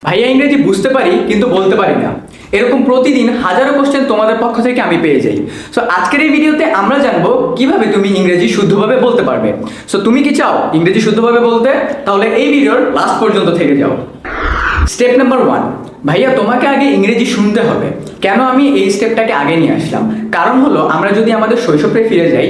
ভাইয়া ইংরেজি বুঝতে পারি কিন্তু বলতে পারি না, এরকম প্রতিদিন হাজারো কোশ্চেন তোমাদের পক্ষ থেকে আমি পেয়ে যাই। সো আজকের এই ভিডিওতে আমরা জানবো কিভাবে তুমি ইংরেজি শুদ্ধভাবে বলতে পারবে। সো তুমি কি চাও ইংরেজি শুদ্ধভাবে বলতে? তাহলে এই ভিডিওর লাস্ট পর্যন্ত থেকে যাও। স্টেপ নাম্বার 1, ভাইয়া তোমাকে আগে ইংরেজি শুনতে হবে। কেন আমি এই স্টেপটাকে আগে নিয়ে আসলাম? কারণ হলো আমরা যদি আমাদের শৈশবে ফিরে যাই,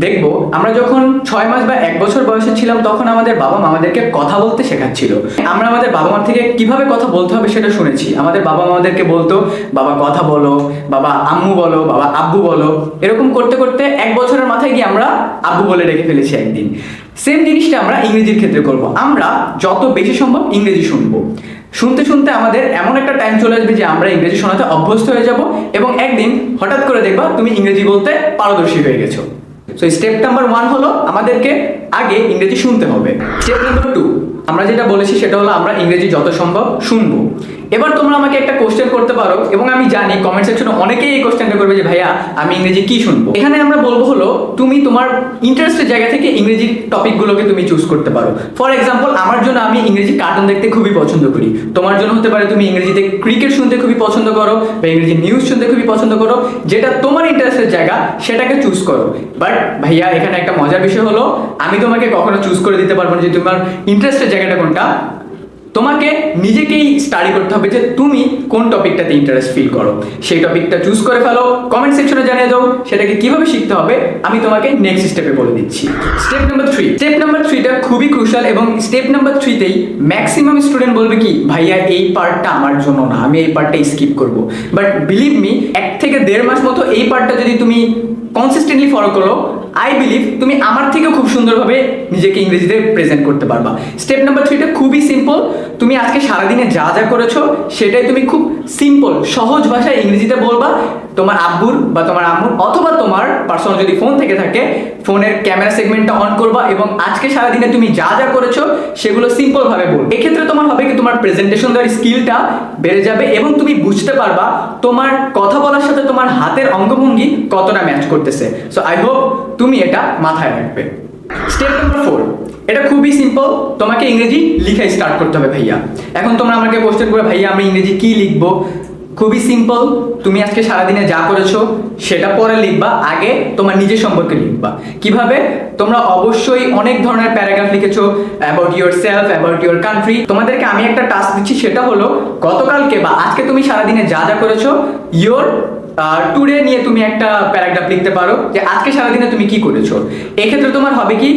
দেখবো আমরা যখন 6 মাস বা 1 বছর বয়সে ছিলাম তখন আমাদের বাবা মা আমাদেরকে কথা বলতে শেখাচ্ছিল। আমরা আমাদের বাবা মার থেকে কিভাবে কথা বলতে হবে সেটা শুনেছি। আমাদের বাবা মা আমাদেরকে বলতো বাবা কথা বলো, বাবা আম্মু বলো, বাবা আব্বু বলো। এরকম করতে করতে 1 বছরের মাথায় গিয়ে আমরা আব্বু বলে রেখে ফেলেছি একদিন। সেম জিনিসটা আমরা ইংরেজির ক্ষেত্রে করব। আমরা যত বেশি সম্ভব ইংরেজি শুনবো। শুনতে শুনতে আমাদের এমন একটা টাইম চলে আসবে যে আমরা ইংরেজি শোনাতে অভ্যস্ত হয়ে যাব এবং একদিন হঠাৎ করে দেখবা তুমি ইংরেজি বলতে পারদর্শী হয়ে গেছো। সো স্টেপ নাম্বার 1 হলো আমাদেরকে আগে ইংরেজি শুনতে হবে। স্টেপ নাম্বার 2, আমরা যেটা বলেছি সেটা হলো আমরা ইংরেজি যত সম্ভব শুনবো। এবার তোমরা আমাকে একটা কোশ্চেন করতে পারো, এবং আমি জানি কমেন্ট সেকশনে অনেকেই এই কোশ্চেনটা করবে যে ভাইয়া আমি ইংরেজি কি শুনবো। এখানে আমরা বলবো হলো তুমি তোমার ইন্টারেস্টের জায়গা থেকে ইংরেজি টপিকগুলোকে তুমি চুজ করতে পারো। ফর এক্সাম্পল আমার জন্য আমি ইংরেজি কার্টুন দেখতে খুবই পছন্দ করি। তোমার জন্য হতে পারে তুমি ইংরেজিতে ক্রিকেট শুনতে খুবই পছন্দ করো বা ইংরেজি নিউজ শুনতে খুবই পছন্দ করো। যেটা তোমার ইন্টারেস্টের জায়গা সেটাকে চুজ করো। বাট ভাইয়া এখানে একটা মজার বিষয় হলো আমি তোমাকে কখনো চুজ করে দিতে পারবো না যে তোমার ইন্টারেস্টের জায়গাটা কোনটা। তোমাকে নিজেকেই স্টাডি করতে হবে যে তুমি কোন টপিকটাতে ইন্টারেস্ট ফিল করো, সেই টপিকটা চুজ করে ফেলো। কমেন্ট সেকশনে জানিয়ে দাও সেটাকে কিভাবে শিখতে হবে, আমি তোমাকে নেক্সট স্টেপে বলে দিচ্ছি। স্টেপ নাম্বার 3টা খুবই ক্রুশাল, এবং স্টেপ নাম্বার 3তেই ম্যাক্সিমাম স্টুডেন্ট বলবে কি ভাইয়া এই পার্টটা আমার জন্য না, আমি এই পার্টটা স্কিপ করব। বাট বিলিভ মি, 1 থেকে 1.5 মাস মতো এই পার্টটা যদি তুমি কনসিস্টেন্টলি ফলো করো, আই বিলিভ তুমি আমার থেকেও খুব সুন্দরভাবে নিজেকে ইংরেজিতে প্রেজেন্ট করতে পারবা। স্টেপ নাম্বার 3টা খুবই সিম্পল। তুমি আজকে সারাদিনে যা যা করেছো সেটাই তুমি খুব সিম্পল সহজ ভাষায় ইংরেজিতে বলবা তোমার আব্বুর বা তোমার আম্মুর, অথবা তোমার পার্সোনাল যদি ফোন থেকে থাকে ফোনের ক্যামেরা সেগমেন্টটা অন করবা এবং আজকে সারাদিনে তুমি যা যা করেছো সেগুলো সিম্পল ভাবে বলবে। এক্ষেত্রে তোমার হবে কি তোমার প্রেজেন্টেশন দেওয়ার স্কিলটা বেড়ে যাবে এবং তুমি বুঝতে পারবা তোমার কথা বলার সাথে তোমার হাতের অঙ্গভঙ্গি কতটা ম্যাচ করতেছে। সো আই হোপ তুমি এটা মাথায় রাখবে। স্টেপ নাম্বার 4, এটা খুবই সিম্পল। তোমাকে ইংরেজি লিখা স্টার্ট করতে হবে ভাইয়া। এখন তোমরা আমাকে কোশ্চেন করে ভাইয়া আমি ইংরেজি কি লিখবো? খুবই সিম্পল, তুমি আজকে সারাদিনে যা করেছো সেটা পরে লিখবা, আগে তোমার নিজের সম্পর্কে লিখবা। কিভাবে? তোমরা অবশ্যই অনেক ধরনের প্যারাগ্রাফ লিখেছো about yourself, about your country. তোমাদেরকে আমি একটা টাস্ক দিচ্ছি, সেটা হলো গতকালকে বা আজকে তুমি সারাদিনে যা যা করেছো ইয়োর টুডে নিয়ে তুমি একটা প্যারাগ্রাফ লিখতে পারো যে আজকে সারাদিনে তুমি কি করেছো। এক্ষেত্রে তোমার হবে কি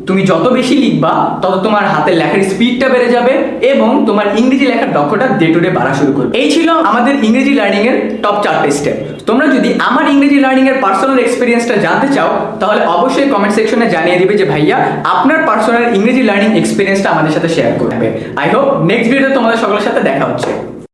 তুমি যত বেশি লিখবা তত তোমার হাতের লেখার স্পিডটা বেড়ে যাবে এবং তোমার ইংরেজি লেখার দক্ষতা ডে টু ডে বাড়া শুরু করবে। এই ছিল আমাদের ইংরেজি লার্নিং এর টপ 4টে স্টেপ। তোমরা যদি আমার ইংরেজি লার্নিং এর পার্সোনাল এক্সপিরিয়েন্সটা জানতে চাও তাহলে অবশ্যই কমেন্ট সেকশনে জানিয়ে দিবে যে ভাইয়া আপনার পার্সোনাল ইংরেজি লার্নিং এক্সপিরিয়েন্সটা আমাদের সাথে শেয়ার করবে। আই হোপ নেক্সট ভিডিওতে তোমাদের সকলের সাথে দেখা হচ্ছে।